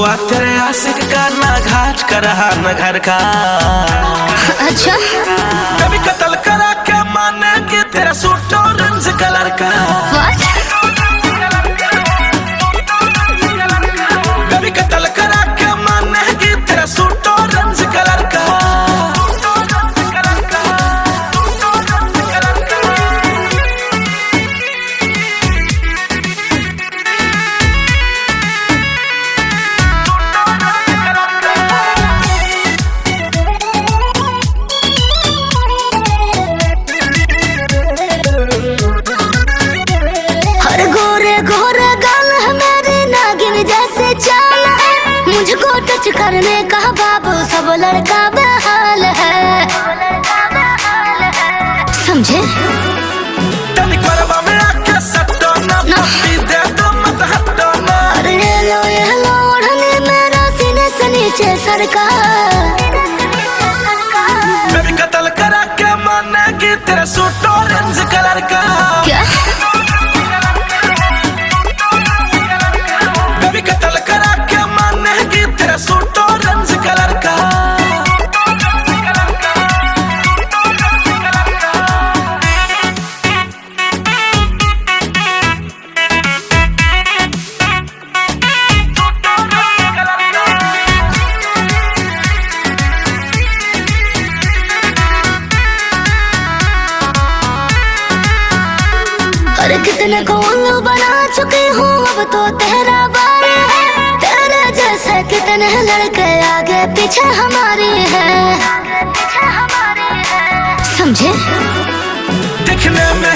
हुआ तेरे आशिक का ना घाट का रहा न घर का। अच्छा कभी कत्ल करा के मानेगी तेरा सूट ऑरेंज कलर का। What? कभी कत्ल करा के मानेगी तेरा सूट ऑरेंज कलर का। हर गोरे गोरे गाल है मेरी नागिन जैसे चाल है। मुझको टच करने का बाबू सब लड़का बेहाल है। समझे? अरे ये लो ओढ़ने मेरा सीने से नीचे सरकार। कभी कत्ल करा के मानेगी तेरा सूट ऑरेंज कलर का। क्या? कभी कत्ल करा के मानेगी तेरा सूट ऑरेंज कलर का। अरे कितने को उल्लू बना चुकी हूँ अब तो तेरा बारी है। तेरे जैसे कितने लड़के आगे पीछे हमारी है। समझे? दिखने में